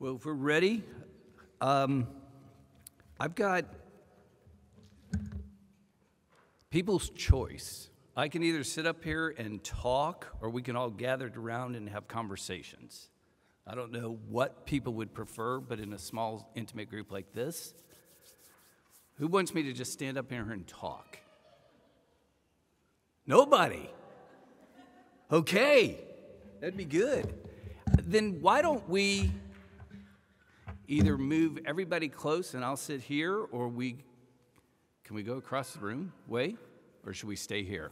Well, if we're ready, I've got people's choice. I can either sit up here and talk, or we can all gather around and have conversations. I don't know what people would prefer, but in a small, intimate group like this, who wants me to just stand up here and talk? Nobody. Okay, that'd be good. Then why don't we either move everybody close and I'll sit here, or can we go across the room way, or should we stay here?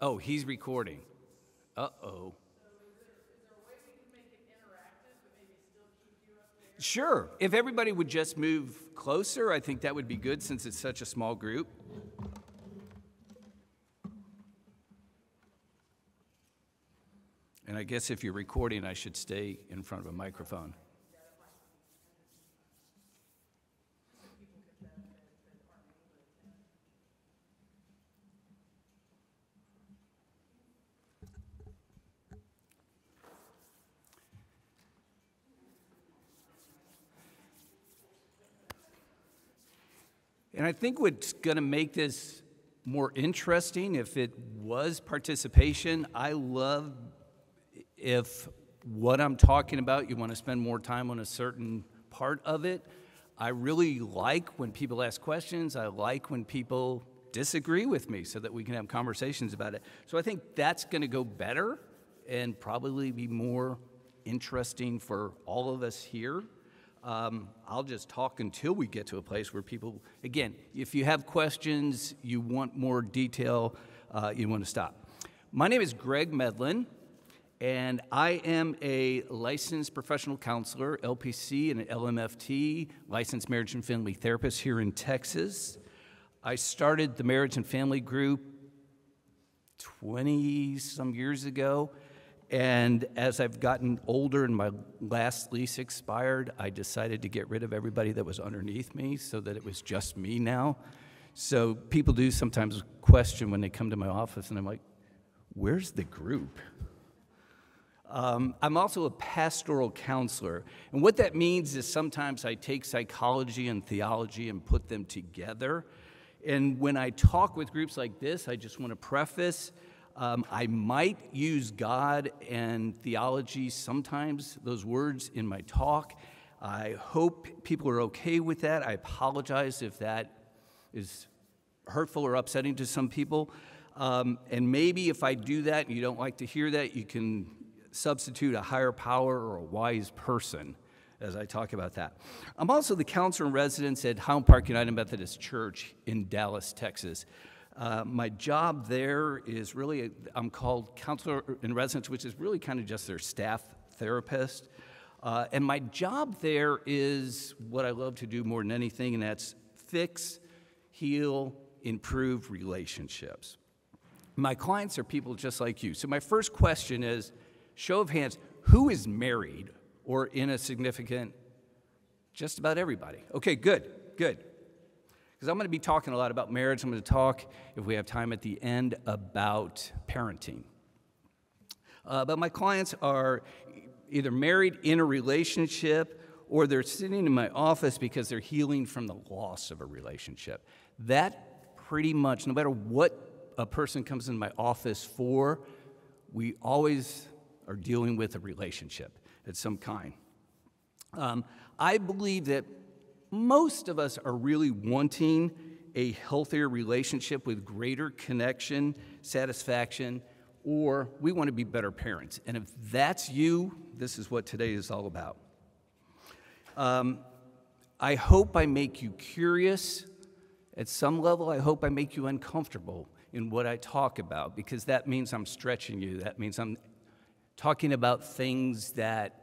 Oh, he's recording. Uh-oh. So is there a way we can make it interactive, but maybe still keep you up there? Sure. If everybody would just move closer, I think that would be good since it's such a small group. And I guess if you're recording, I should stay in front of a microphone. And I think what's going to make this more interesting, if it was participation, I love if what I'm talking about, you want to spend more time on a certain part of it. I really like when people ask questions. I like when people disagree with me so that we can have conversations about it. So I think that's going to go better and probably be more interesting for all of us here. I'll just talk until we get to a place where people, again, if you have questions, you want more detail, you want to stop. My name is Gregg Medlyn, and I am a licensed professional counselor, LPC and an LMFT, licensed marriage and family therapist here in Texas. I started the marriage and family group 20-some years ago. And as I've gotten older and my last lease expired, I decided to get rid of everybody that was underneath me so that it was just me now. So people do sometimes question when they come to my office, and I'm like, where's the group? I'm also a pastoral counselor. And what that means is sometimes I take psychology and theology and put them together. And when I talk with groups like this, I just want to preface, I might use God and theology sometimes, those words in my talk. I hope people are okay with that. I apologize if that is hurtful or upsetting to some people. And maybe if I do that and you don't like to hear that, you can substitute a higher power or a wise person as I talk about that. I'm also the counselor in residence at Highland Park United Methodist Church in Dallas, Texas. My job there is really, I'm called counselor in residence, which is really kind of just their staff therapist. And my job there is what I love to do more than anything, and that's fix, heal, improve relationships. My clients are people just like you. So my first question is, show of hands, who is married or in a significant, just about everybody? Okay, good. Because I'm going to be talking a lot about marriage. I'm going to talk, if we have time at the end, about parenting. But my clients are either married, in a relationship, or they're sitting in my office because they're healing from the loss of a relationship. That pretty much, no matter what a person comes in my office for, we always are dealing with a relationship of some kind. I believe that most of us are really wanting a healthier relationship with greater connection, satisfaction, or we want to be better parents. And if that's you, this is what today is all about. I hope I make you curious. At some level, I hope I make you uncomfortable in what I talk about, because that means I'm stretching you. That means I'm talking about things that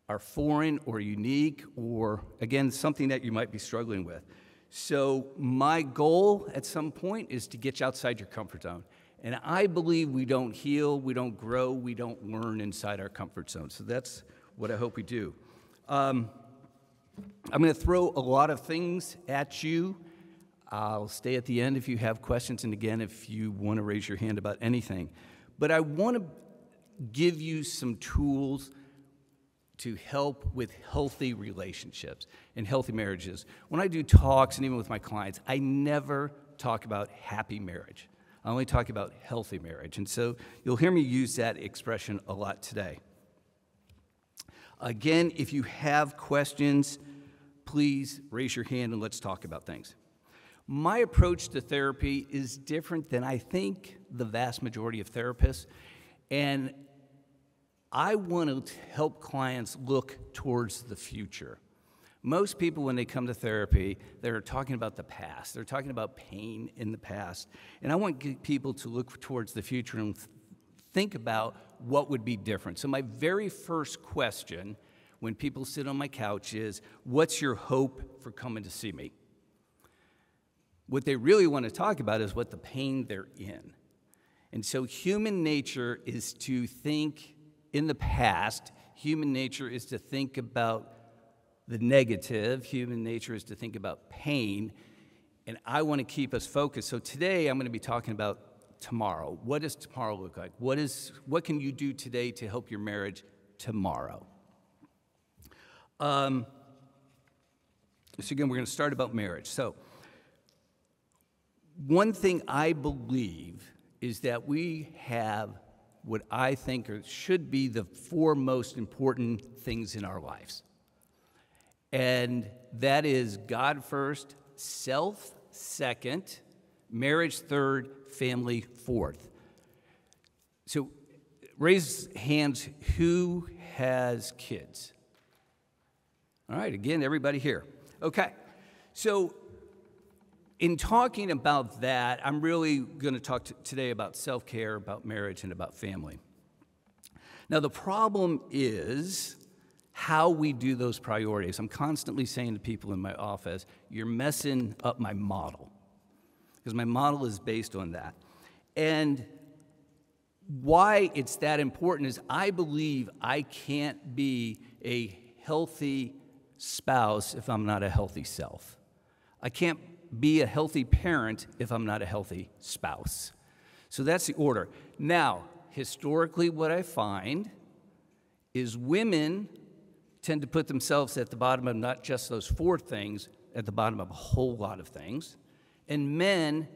are foreign or unique, or, again, something that you might be struggling with. So my goal at some point is to get you outside your comfort zone. And I believe we don't heal, we don't grow, we don't learn inside our comfort zone. So that's what I hope we do. I'm going to throw a lot of things at you. I'll stay at the end if you have questions, and again, if you want to raise your hand about anything. But I want to give you some tools to help with healthy relationships and healthy marriages. When I do talks and even with my clients, I never talk about happy marriage. I only talk about healthy marriage. And so you'll hear me use that expression a lot today. Again, if you have questions, please raise your hand and let's talk about things. My approach to therapy is different than I think the vast majority of therapists, and I want to help clients look towards the future. Most people, when they come to therapy, they're talking about the past. They're talking about pain in the past. And I want people to look towards the future and think about what would be different. So my very first question when people sit on my couch is, what's your hope for coming to see me? What they really want to talk about is what the pain they're in. And so human nature is to think in the past. Human nature is to think about the negative. Human nature is to think about pain. And I want to keep us focused. So today I'm going to be talking about tomorrow. What does tomorrow look like? What can you do today to help your marriage tomorrow? So again, we're going to start about marriage. So one thing I believe is that we have what I think should be the four most important things in our lives. And that is God first, self second, marriage third, family fourth. So raise hands, who has kids? All right, again, everybody here. Okay, so in talking about that, I'm really going to talk today about self-care, about marriage, and about family. Now, the problem is how we do those priorities. I'm constantly saying to people in my office, you're messing up my model, because my model is based on that. And why it's that important is I believe I can't be a healthy spouse if I'm not a healthy self. I can't be a healthy parent if I'm not a healthy spouse. So that's the order. Now, historically, what I find is women tend to put themselves at the bottom of not just those four things, at the bottom of a whole lot of things. And men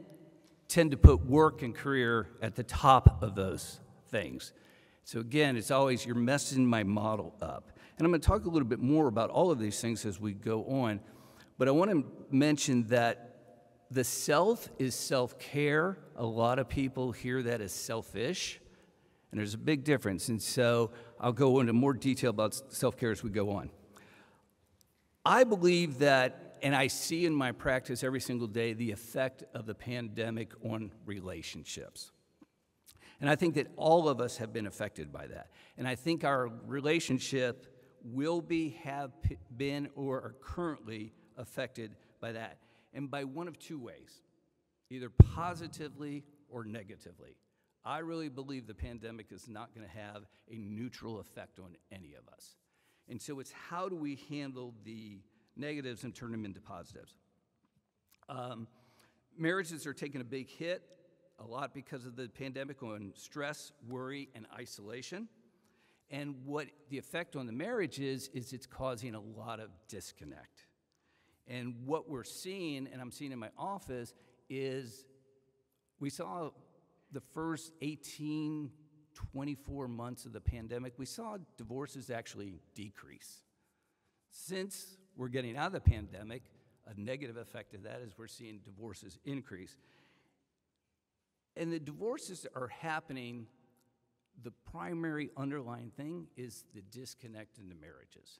tend to put work and career at the top of those things. So again, it's always, you're messing my model up. And I'm going to talk a little bit more about all of these things as we go on. But I want to mention that the self is self-care. A lot of people hear that as selfish, and there's a big difference. And so I'll go into more detail about self-care as we go on. I believe that, and I see in my practice every single day, the effect of the pandemic on relationships. And I think that all of us have been affected by that. And I think our relationship will be, have been, or are currently affected by that. And by one of two ways, either positively or negatively. I really believe the pandemic is not going to have a neutral effect on any of us. And so it's how do we handle the negatives and turn them into positives. Marriages are taking a big hit, a lot because of the pandemic, on stress, worry, and isolation. And what the effect on the marriage is it's causing a lot of disconnect. And what we're seeing, and I'm seeing in my office, is we saw the first 18, 24 months of the pandemic, we saw divorces actually decrease. Since we're getting out of the pandemic, a negative effect of that is we're seeing divorces increase. And the divorces are happening, the primary underlying thing is the disconnect in the marriages.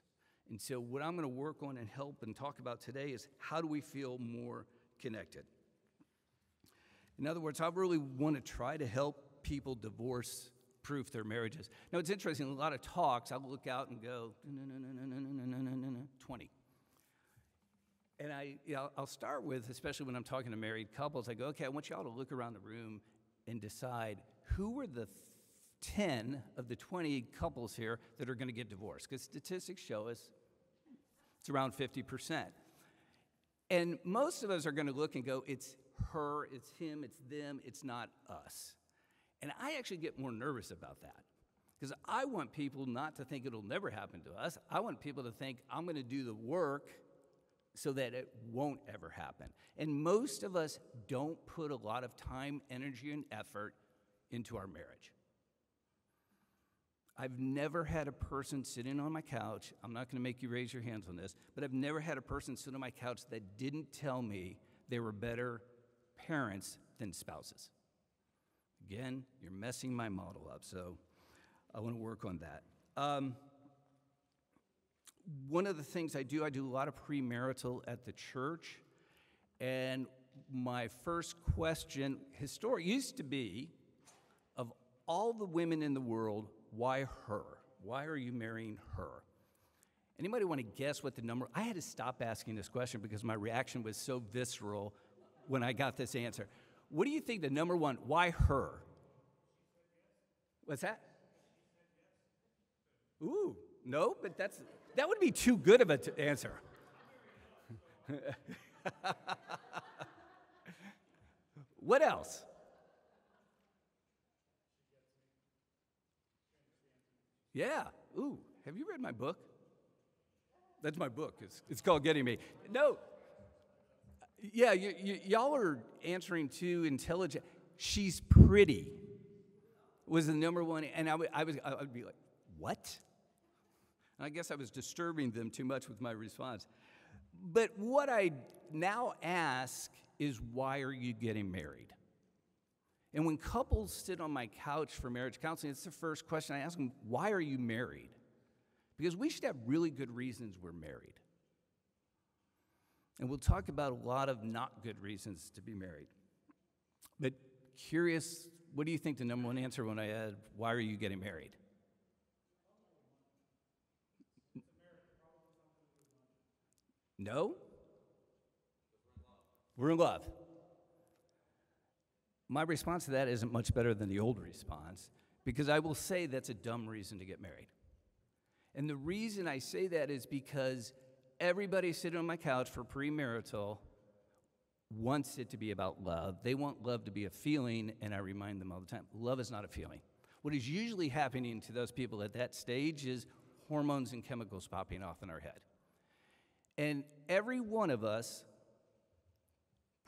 And so what I'm going to work on and help and talk about today is how do we feel more connected? In other words, I really want to try to help people divorce-proof their marriages. Now, it's interesting, a lot of talks, I'll look out and go, 20. And I'll start with, especially when I'm talking to married couples, I go, okay, I want you all to look around the room and decide who were the 10 of the 20 couples here that are going to get divorced, because statistics show us it's around 50%. And most of us are going to look and go, it's her, it's him, it's them, it's not us. And I actually get more nervous about that, Because I want people not to think it'll never happen to us. I want people to think I'm going to do the work so that it won't ever happen. And most of us don't put a lot of time, energy, and effort into our marriage. I've never had a person sitting on my couch, I'm not going to make you raise your hands on this, but I've never had a person sit on my couch that didn't tell me they were better parents than spouses. Again, you're messing my model up, so I want to work on that. One of the things I do a lot of premarital at the church, and my first question used to be, of all the women in the world, why her? Why are you marrying her? Anybody want to guess what the number? I had to stop asking this question because my reaction was so visceral when I got this answer. What do you think the number one, why her? What's that? Ooh, no, but that would be too good of an answer. What else? Yeah. Ooh, have you read my book? That's my book. It's called Getting Me. No. Yeah, y'all are answering too intelligent. She's pretty was the number one, and I would be like, what? And I guess I was disturbing them too much with my response. But what I now ask is, why are you getting married? And when couples sit on my couch for marriage counseling, it's the first question I ask them, why are you married? Because we should have really good reasons we're married. And we'll talk about a lot of not good reasons to be married. But curious, what do you think the number one answer when I add, why are you getting married? No? We're in love. My response to that isn't much better than the old response, because I will say that's a dumb reason to get married. And the reason I say that is because everybody sitting on my couch for premarital wants it to be about love. They want love to be a feeling, and I remind them all the time, love is not a feeling. What is usually happening to those people at that stage is hormones and chemicals popping off in our head. And every one of us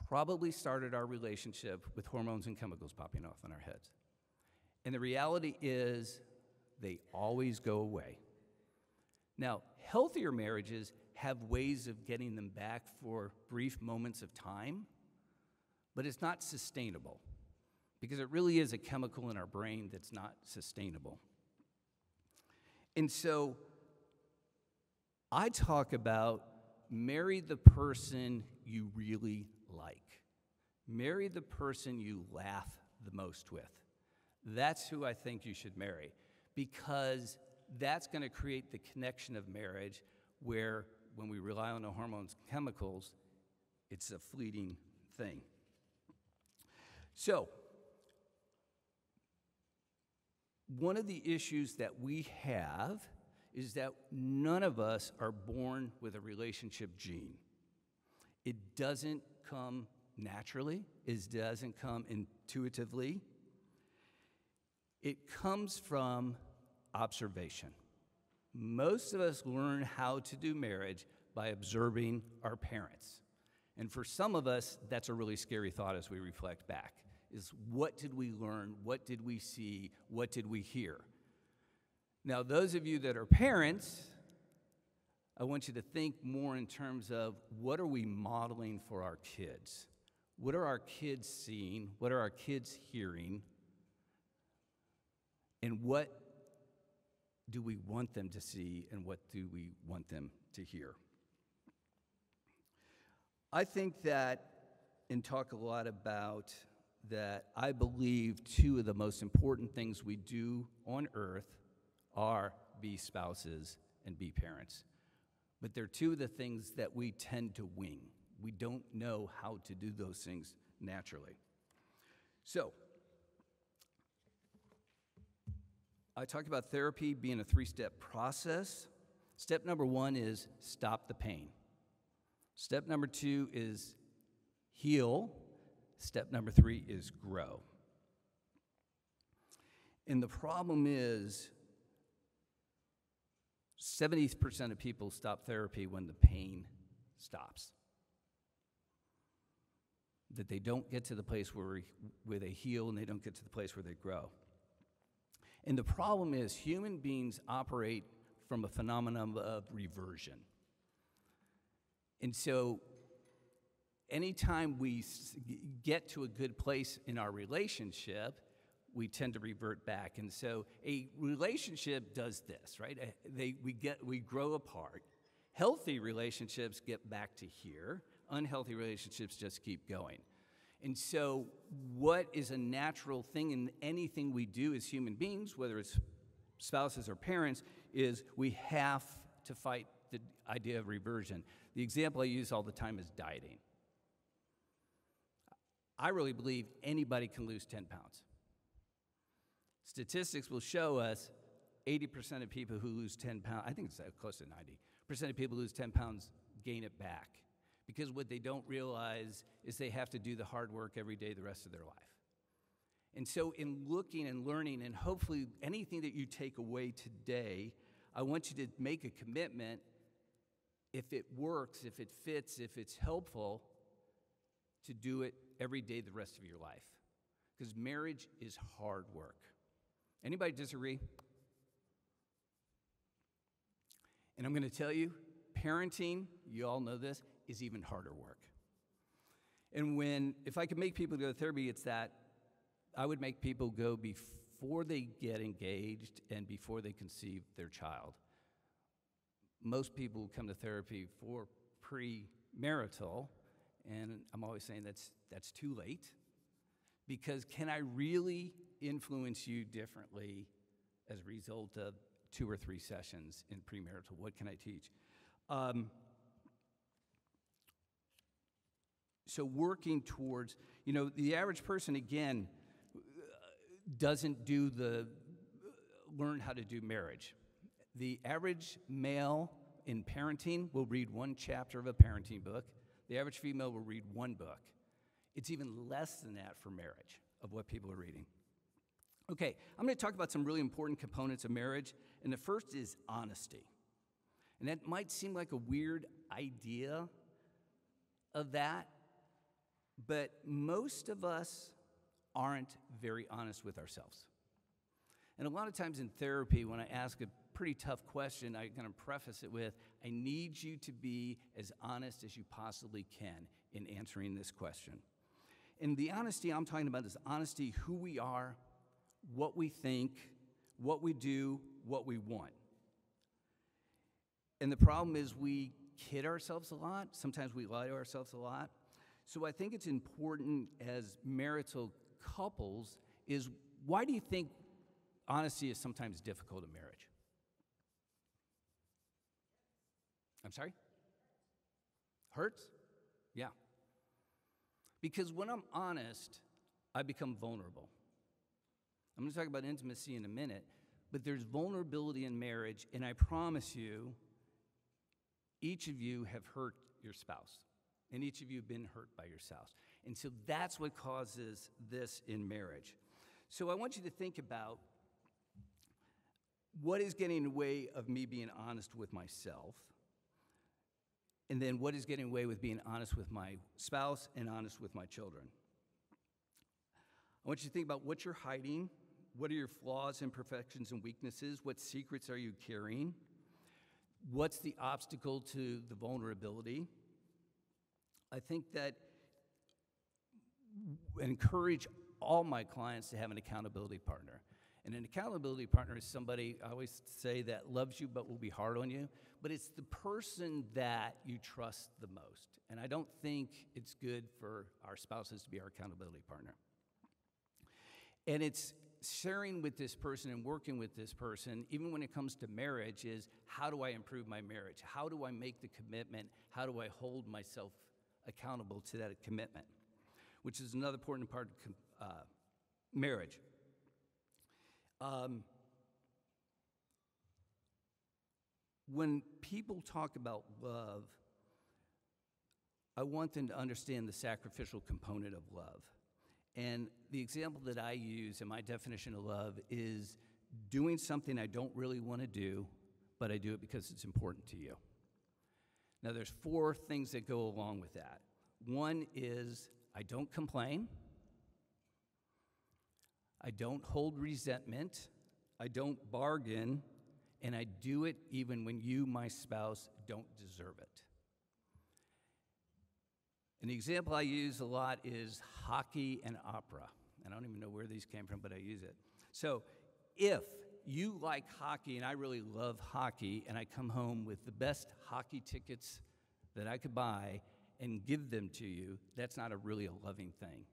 probably started our relationship with hormones and chemicals popping off in our heads. And the reality is they always go away. Now, healthier marriages have ways of getting them back for brief moments of time, but it's not sustainable because it really is a chemical in our brain that's not sustainable. And so I talk about marry the person you really like. Marry the person you laugh the most with. That's who I think you should marry, because that's going to create the connection of marriage where when we rely on the hormones and chemicals, it's a fleeting thing. So, one of the issues that we have is that none of us are born with a relationship gene. It doesn't come naturally. It doesn't come intuitively. It comes from observation. Most of us learn how to do marriage by observing our parents. And for some of us, that's a really scary thought as we reflect back, is what did we learn? What did we see? What did we hear? Now, those of you that are parents, I want you to think more in terms of what are we modeling for our kids? What are our kids seeing? What are our kids hearing? And what do we want them to see, and what do we want them to hear? I think that, and talk a lot about that, I believe two of the most important things we do on earth are be spouses and be parents. But they're two of the things that we tend to wing. We don't know how to do those things naturally. So, I talked about therapy being a 3-step process. Step number 1 is stop the pain. Step number 2 is heal. Step number 3 is grow. And the problem is 70% of people stop therapy when the pain stops. That they don't get to the place where they heal, and they don't get to the place where they grow. And the problem is human beings operate from a phenomenon of reversion. And so anytime we get to a good place in our relationship, we tend to revert back. And so a relationship does this, right? We grow apart. Healthy relationships get back to here. Unhealthy relationships just keep going. And so what is a natural thing in anything we do as human beings, whether it's spouses or parents, is we have to fight the idea of reversion. The example I use all the time is dieting. I really believe anybody can lose 10 pounds. Statistics will show us 80% of people who lose 10 pounds, I think it's close to 90% of people who lose 10 pounds gain it back. Because what they don't realize is they have to do the hard work every day the rest of their life. And so in looking and learning, and hopefully anything that you take away today, I want you to make a commitment, if it works, if it fits, if it's helpful, to do it every day the rest of your life. Because marriage is hard work. Anybody disagree? And I'm going to tell you, parenting, you all know this, is even harder work. And if I could make people go to therapy, it's that I would make people go before they get engaged and before they conceive their child. Most people come to therapy for premarital, and I'm always saying that's too late. Because can I really influence you differently as a result of 2 or 3 sessions in premarital? What can I teach? So working towards, the average person, again, doesn't learn how to do marriage. The average male in parenting will read 1 chapter of a parenting book. The average female will read 1 book. It's even less than that for marriage, of what people are reading. Okay, I'm going to talk about some really important components of marriage, and the first is honesty. And that might seem like a weird idea of that, but most of us aren't very honest with ourselves. And a lot of times in therapy, when I ask a pretty tough question, I'm going to preface it with, I need you to be as honest as you possibly can in answering this question. And the honesty I'm talking about is honesty, who we are, what we think, what we do, what we want. And the problem is we kid ourselves a lot. Sometimes we lie to ourselves a lot. So I think it's important as marital couples is, why do you think honesty is sometimes difficult in marriage? I'm sorry? Hurts? Yeah. Because when I'm honest, I become vulnerable. I'm going to talk about intimacy in a minute, but there's vulnerability in marriage, and I promise you, each of you have hurt your spouse, and each of you have been hurt by your spouse. And so that's what causes this in marriage. So I want you to think about what is getting in the way of me being honest with myself, and then what is getting in the way with being honest with my spouse and honest with my children. I want you to think about what you're hiding. What are your flaws, imperfections, and weaknesses? What secrets are you carrying? What's the obstacle to the vulnerability? I think that I encourage all my clients to have an accountability partner. And an accountability partner is somebody, I always say, that loves you but will be hard on you. But it's the person that you trust the most. And I don't think it's good for our spouses to be our accountability partner. And it's sharing with this person and working with this person, even when it comes to marriage, is how do I improve my marriage? How do I make the commitment? How do I hold myself accountable to that commitment? Which is another important part of marriage. When people talk about love, I want them to understand the sacrificial component of love. And the example that I use in my definition of love is doing something I don't really want to do, but I do it because it's important to you. Now, there's 4 things that go along with that. One is I don't complain. I don't hold resentment. I don't bargain. And I do it even when you, my spouse, don't deserve it. An example I use a lot is hockey and opera. I don't even know where these came from, but I use it. So if you like hockey and I really love hockey, and I come home with the best hockey tickets that I could buy and give them to you, that's not really a loving thing.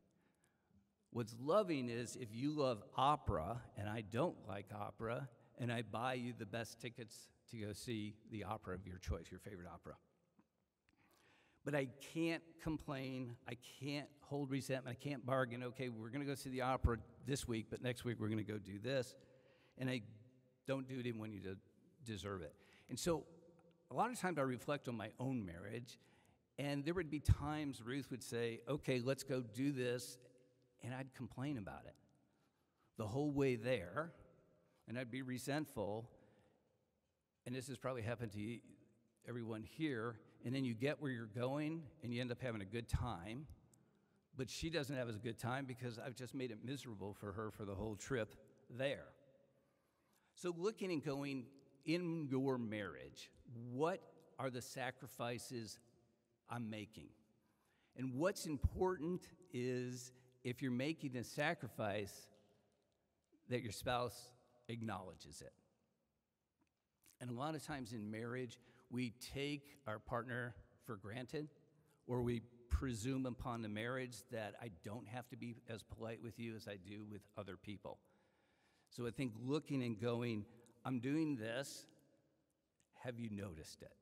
What's loving is if you love opera and I don't like opera, and I buy you the best tickets to go see the opera of your choice, your favorite opera. But I can't complain, I can't hold resentment, I can't bargain, okay, we're gonna go see the opera this week, but next week we're gonna go do this, and I don't do it even when you deserve it. And so a lot of times I reflect on my own marriage, and there would be times Ruth would say, okay, let's go do this, and I'd complain about it the whole way there, and I'd be resentful, and this has probably happened to everyone here, and then you get where you're going, and you end up having a good time, but she doesn't have as good time because I've just made it miserable for her for the whole trip there. So looking and going in your marriage, what are the sacrifices I'm making? And what's important is if you're making a sacrifice, that your spouse acknowledges it. And a lot of times in marriage, we take our partner for granted, or we presume upon the marriage that I don't have to be as polite with you as I do with other people. So I think looking and going, I'm doing this, have you noticed it?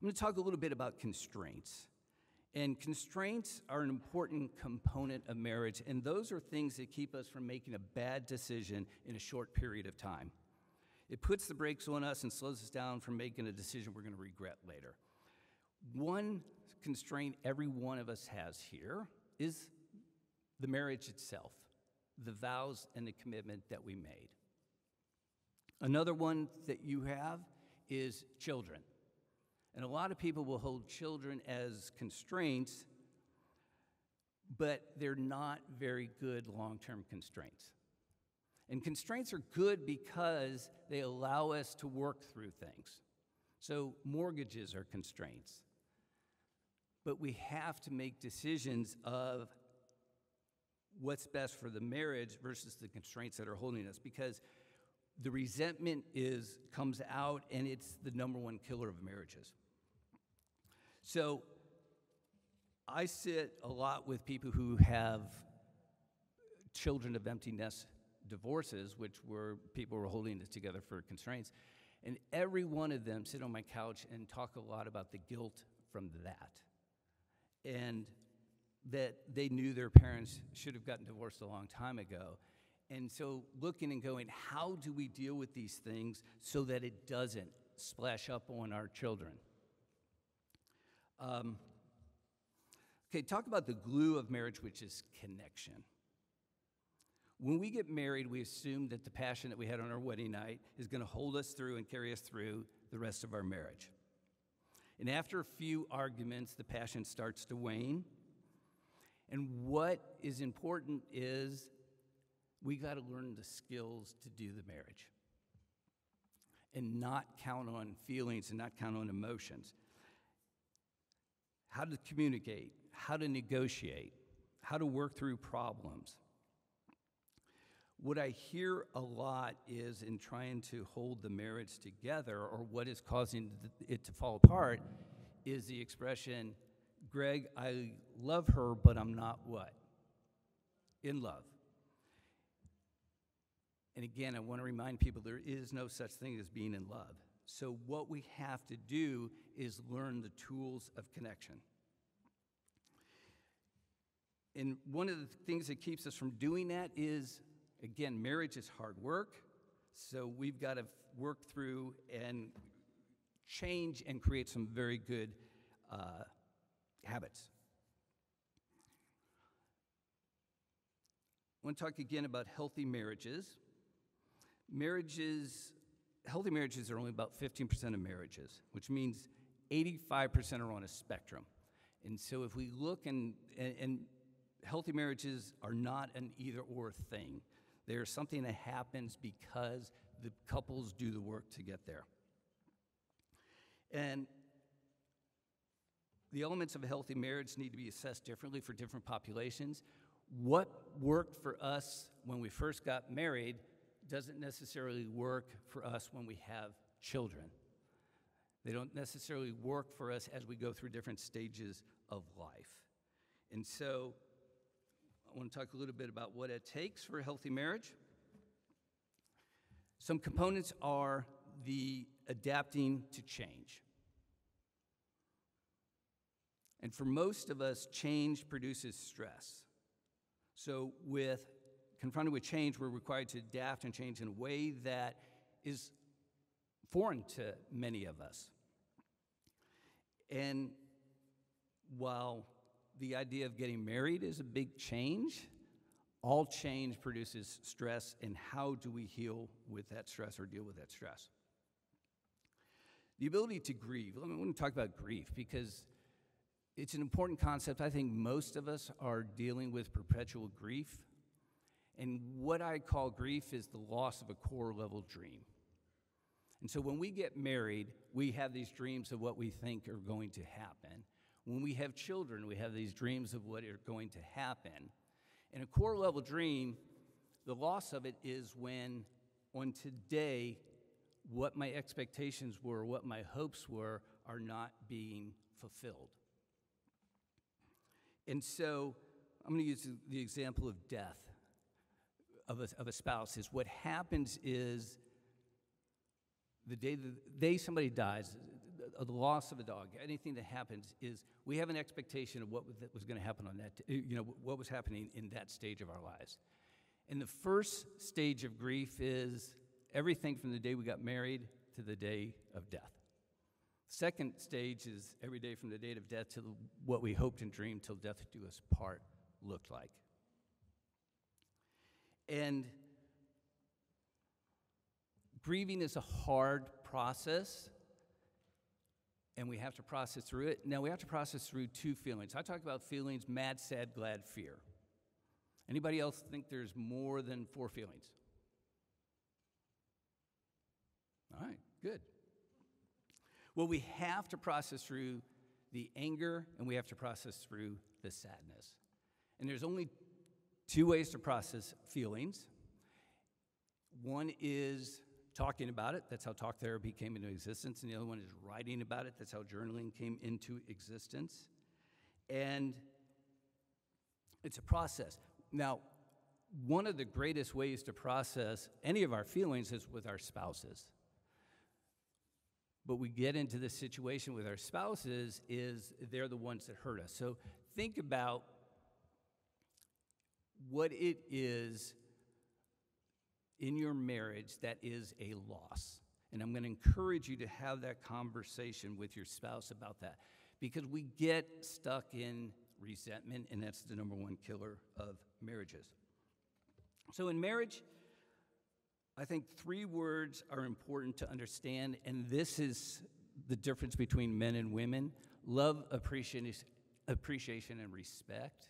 I'm going to talk a little bit about constraints. And constraints are an important component of marriage, and those are things that keep us from making a bad decision in a short period of time. It puts the brakes on us and slows us down from making a decision we're going to regret later. One constraint every one of us has here is the marriage itself, the vows and the commitment that we made. Another one that you have is children. And a lot of people will hold children as constraints, but they're not very good long-term constraints. And constraints are good because they allow us to work through things. So mortgages are constraints. But we have to make decisions of what's best for the marriage versus the constraints that are holding us, because the resentment comes out, and it's the number one killer of marriages. So I sit a lot with people who have children of empty nest divorces, which were people were holding this together for constraints, and every one of them sit on my couch and talk a lot about the guilt from that, and that they knew their parents should have gotten divorced a long time ago. And so looking and going, how do we deal with these things so that it doesn't splash up on our children? Okay, talk about the glue of marriage, which is connection. When we get married, we assume that the passion that we had on our wedding night is going to hold us through and carry us through the rest of our marriage. And after a few arguments, the passion starts to wane. And what is important is we got to learn the skills to do the marriage and not count on feelings and not count on emotions. How to communicate, how to negotiate, how to work through problems. What I hear a lot is in trying to hold the marriage together, or what is causing it to fall apart, is the expression, Greg, I love her, but I'm not what? In love. And again, I want to remind people there is no such thing as being in love. So what we have to do is learn the tools of connection. And one of the things that keeps us from doing that is, again, marriage is hard work. So we've got to work through and change and create some very good habits. I want to talk again about healthy marriages. Marriages healthy marriages are only about 15% of marriages, which means 85% are on a spectrum. And so if we look and healthy marriages are not an either-or thing. They're something that happens because the couples do the work to get there. And the elements of a healthy marriage need to be assessed differently for different populations. What worked for us when we first got married doesn't necessarily work for us when we have children. They don't necessarily work for us as we go through different stages of life. And so I want to talk a little bit about what it takes for a healthy marriage. Some components are the adapting to change. And for most of us, change produces stress. So confronted with change, we're required to adapt and change in a way that is foreign to many of us. And while the idea of getting married is a big change, all change produces stress, and how do we heal with that stress or deal with that stress? The ability to grieve. I want to talk about grief because it's an important concept. I think most of us are dealing with perpetual grief. And what I call grief is the loss of a core level dream. And so when we get married, we have these dreams of what we think are going to happen. When we have children, we have these dreams of what are going to happen. And a core level dream, the loss of it is when on today, what my expectations were, what my hopes were, are not being fulfilled. And so I'm going to use the example of death of a spouse. Is what happens is the day somebody dies, the loss of a dog, anything that happens, is we have an expectation of what was going to happen on that, what was happening in that stage of our lives. And the first stage of grief is everything from the day we got married to the day of death. Second stage is every day from the date of death to what we hoped and dreamed till death do us part looked like. And grieving is a hard process, and we have to process through it. Now, we have to process through two feelings. I talk about feelings: mad, sad, glad, fear. Anybody else think there's more than 4 feelings? All right, good. Well, we have to process through the anger, and we have to process through the sadness. And there's only 2 ways to process feelings. One is talking about it. That's how talk therapy came into existence. And the other one is writing about it. That's how journaling came into existence. And it's a process. Now, one of the greatest ways to process any of our feelings is with our spouses. But we get into this situation with our spouses is they're the ones that hurt us. So think about what it is in your marriage that is a loss. And I'm going to encourage you to have that conversation with your spouse about that, because we get stuck in resentment, and that's the number 1 killer of marriages. So in marriage, I think 3 words are important to understand, and this is the difference between men and women: love, appreciation, and respect.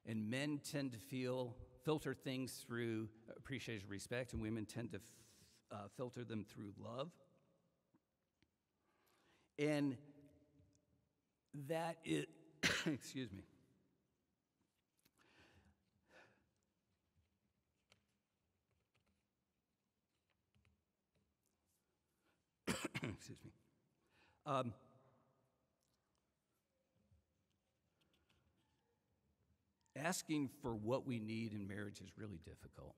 And men tend to filter things through appreciation, respect, and women tend to filter them through love. And that is, excuse me. Excuse me. Asking for what we need in marriage is really difficult.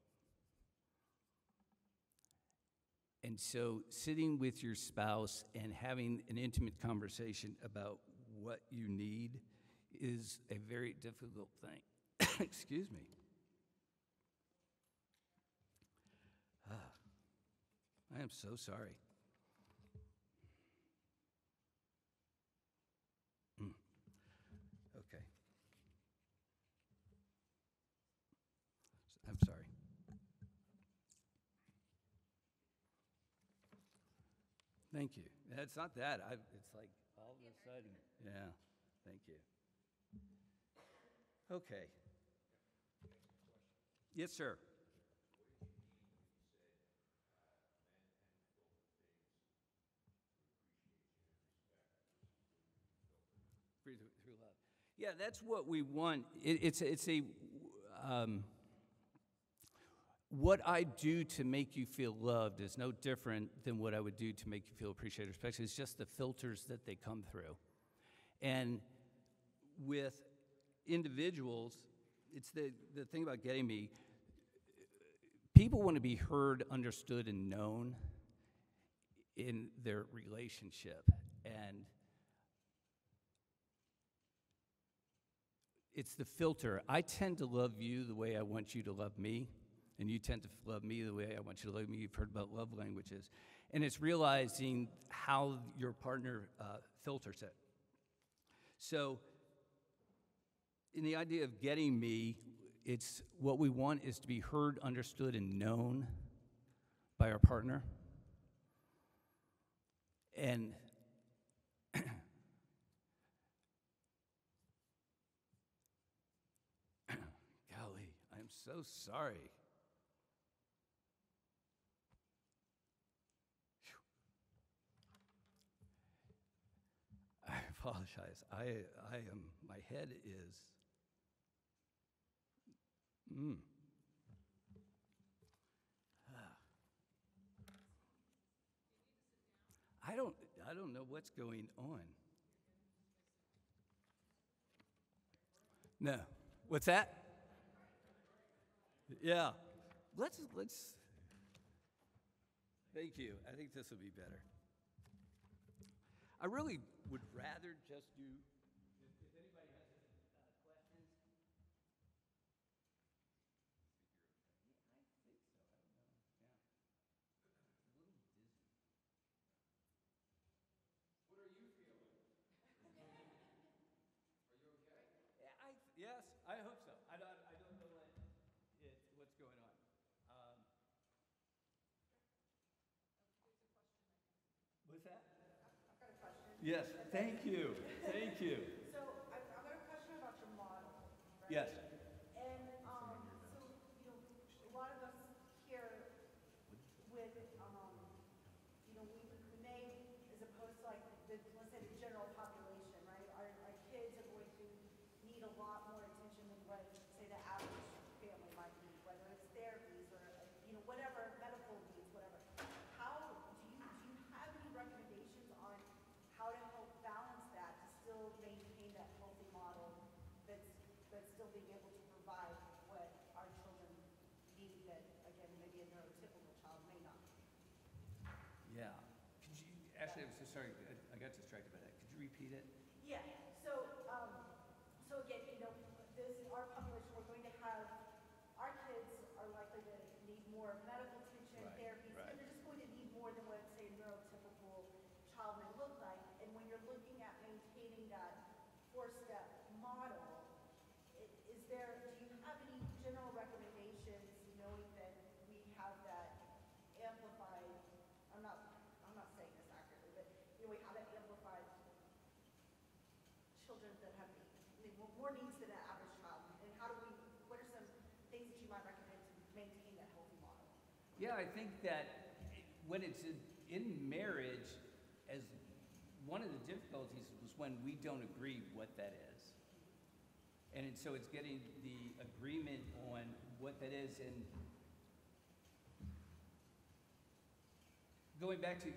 And so sitting with your spouse and having an intimate conversation about what you need is a very difficult thing. Excuse me. I am so sorry. Okay. I'm sorry. Thank you. It's not that. It's like all of a sudden. Yeah. Thank you. Okay. Yes, sir. Through love. Yeah, that's what we want. What I do to make you feel loved is no different than what I would do to make you feel appreciated, respected. It's just the filters that they come through. And with individuals, it's the thing about getting me, people want to be heard, understood, and known in their relationship. And it's the filter. I tend to love you the way I want you to love me, and you tend to love me the way I want you to love me. You've heard about love languages. And it's realizing how your partner filters it. So in the idea of getting me, it's what we want is to be heard, understood, and known by our partner. And golly, I'm so sorry. I apologize. I am, my head is, I don't know what's going on. No. What's that? Yeah. Let's, thank you. I think this will be better. I really would rather just do, if anybody has questions. I think so, I don't know, yeah. A little dizzy. What are you feeling? Are you okay? Yeah, yes, I hope so. I don't know what's going on. What's that? I've got a question. Yes, thank you, thank you. So I've got a question about your model, right? Yes. And so, you know, a lot of us here with, we may, as opposed to like, let's say the general population, right? Our kids are going to need a lot more attention than what, say, the average family might need, whether it's therapies or, whatever, medical needs, whatever. How do you have any recommendations on how to help balance that to still maintain that healthy model that's still being able to provide what our children need that, again, maybe a neurotypical child may not? Yeah. Could you, actually, I'm so sorry, I got distracted by that. Could you repeat it? Yeah. So, so again, this is our population. We're going to have our kids are likely to need more medical attention, Right, therapies, right. and they're just going to need more than what, say, a neurotypical child may look like. And when you're looking at maintaining that four-step model, do you have any general recommendations, knowing that we have that amplified? I'm not saying this accurately, but we have that amplified children that have more needs than an average child. And what are some things that you might recommend to maintain that healthy model? Yeah, I think that when it's in marriage, as one of the difficulties was when we don't agree what that is. And so it's getting the agreement on what that is. And going back to,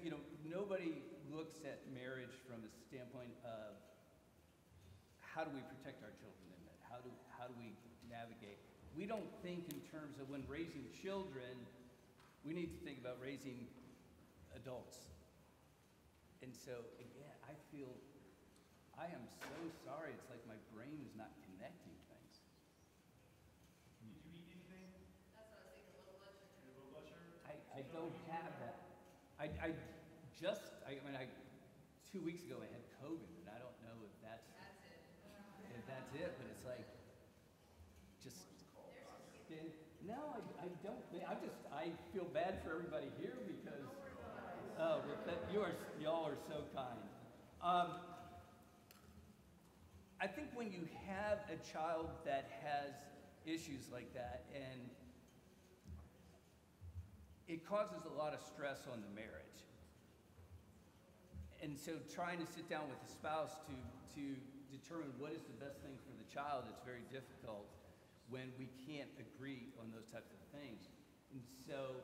nobody looks at marriage from a standpoint of how do we protect our children in that? How do we navigate? We don't think in terms of when raising children, we need to think about raising adults. And so, again, I am so sorry. It's like my brain is not connecting things. Did you eat anything? That's what I was thinking, a little blood sugar. Your low blood sugar? I don't have that. I 2 weeks ago I had COVID, and I don't know if that's it, but it's like, just, no, I don't, I feel bad for everybody here because Oh, y'all are so kind. I think when you have a child that has issues like that, and it causes a lot of stress on the marriage. And so trying to sit down with the spouse to determine what is the best thing for the child, it's very difficult when we can't agree on those types of things. And so,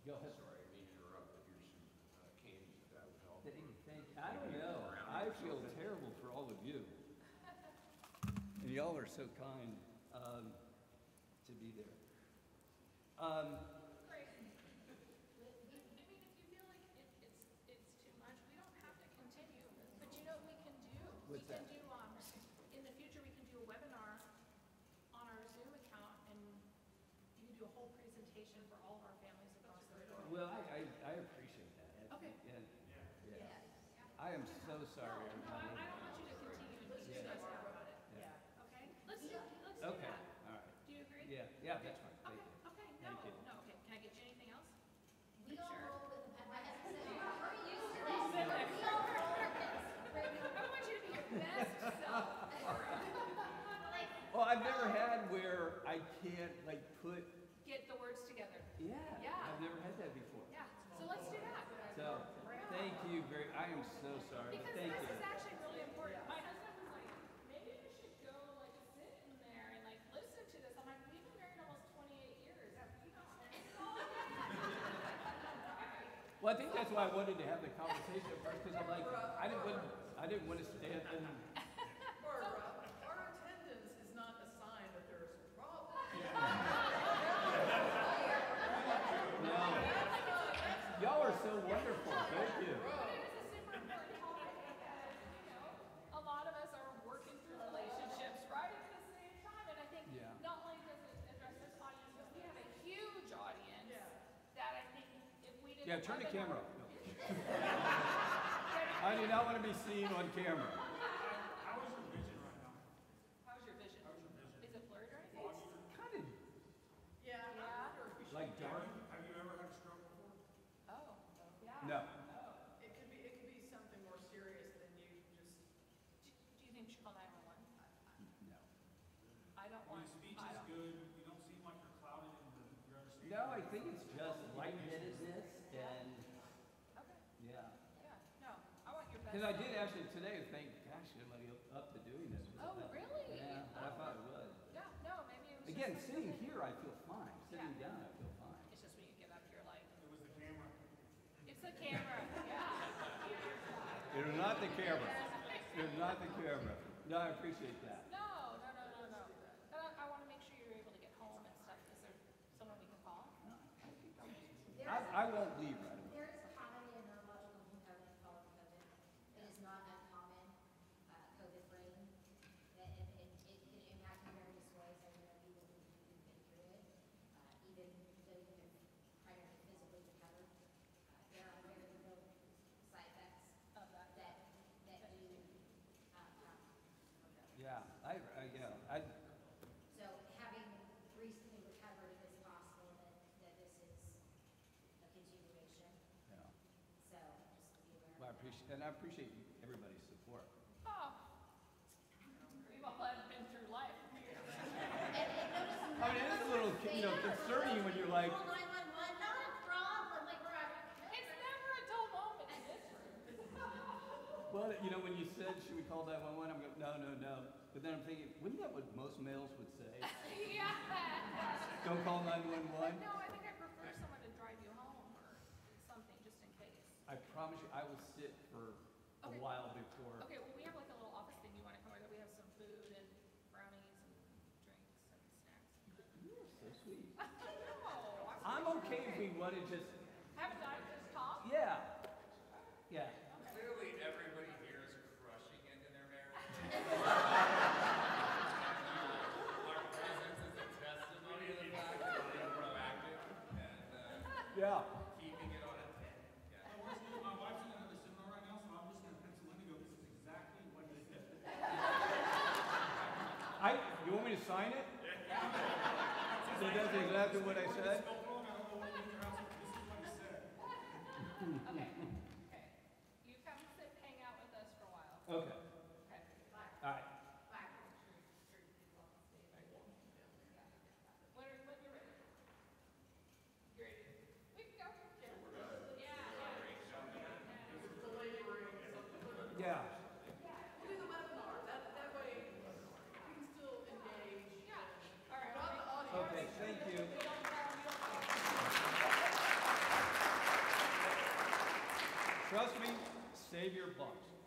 go ahead. Sorry, I mean to interrupt, but here's some candy, if that would help. I don't know. I feel terrible for all of you. And y'all are so kind to be there. Great. I mean, if you feel like it's too much, we don't have to continue. But you know what we can do? What's that? We can do, in the future, we can do a webinar on our Zoom account, and you can do a whole presentation for all of our families across the board. Well, I appreciate that. Okay. Yeah. I am so sorry, No, I everybody. don't want you to continue until you guys talk about it. Yeah. Okay? Let's do Okay, that. all right. Do you agree? Yeah, that's fine. Thank Okay, you. okay, Thank you. no, okay. Can I get you anything else? We all Sure. roll with the pen. My husband said, we're used to this. We all roll with this. I want you to be your best self. Like, Well, I've never had where I can't like put, Get the words together. yeah. Yeah. I've never had that before. Yeah, so let's do that. So, thank you I am so sorry. Because Thank this you. is actually really important. My husband was like, maybe I should go like sit in there and like listen to this. I'm like, we've been married almost 28 years. Have we not learned all of that? Well, I think that's why I wanted to have the conversation at first, because I'm like, I didn't want to stand and, Barbara, our attendance is not a sign that there is a problem. no. Y'all are so wonderful. Thank you. But it is a super important topic because, you know, a lot of us are working through relationships right at the same time. And I think Yeah. not only does it address this audience, but we have a huge audience that I think if we didn't. Yeah, turn the camera webinar- off. No. I do not want to be seen on camera. How is your vision right now? How's your vision? How's your vision? Is it blurred or anything? It's kind of Yeah, Yeah. I wonder if we should. like dark. Have you ever had a stroke before? Oh, yeah. No. It could be something more serious than you just. Do you think we should call 911? No. I don't When want. your speech I is don't- good, you don't seem like you're clouded in your understanding. No, I think it's just lightheadedness and, Okay. yeah. Yeah. No, I want your best. Because I self. did actually today think, gosh, am I up to doing this? Oh, really? Yeah, I Oh. thought it was. Yeah. No, maybe it was. Again, just sitting something- here, I feel fine. Sitting Yeah. down, I feel fine. It's just when you get up, you're like, It was the camera. it's the camera. Yeah. It is not the camera. It is not the camera. No, I appreciate that. No. But I want to make sure you're able to get home and stuff. Is there someone we can call? I won't leave right away. there is commonly a neurological component called COVID. It is not uncommon, COVID brain. And it can impact in various ways. I know people who've been through it, even though you have primarily physically recovered. There are very real side effects Of that. that do come. Yeah, So having recently recovered, it is possible that this is a continuation. yeah. So just to be aware. Well, I appreciate everybody's support. Oh. We've all been through life. I mean, it is a little, concerning when you're like, Call 911, not a problem, like we're at. It's never a dull moment in this room. well, when you said, should we call 911? I'm going, no. But then I'm thinking, wouldn't that what most males would say? Yeah. Don't call 911? No, I think I prefer someone to drive you home or something, just in case. I promise you, I will sit for a Okay. while before. Okay, well, we have like a little office thing. You want to come over? We have some food and brownies and drinks and snacks. You're so sweet. I know. I'm okay if we want to just, Have a night, just talk. yeah. Clearly, everybody here is crushing it in their marriage. Our presence is a testimony to the fact that we're proactive and Yeah. keeping it on a 10. Yeah. My wife's in another seminar right now, so I'm just gonna pencil in and go, this is exactly what it is. You want me to sign it? So that's exactly what I said? Spelled wrong, I don't know what it is in your house. This is Okay, okay. You come sit, hang out with us for a while. Okay. Okay. All right. When you're ready. You ready? We can go. Yeah. We'll do the webinar, that way we can still engage. Yeah. All right. Not the audience. Okay, thank you. We don't Trust me, save your bucks.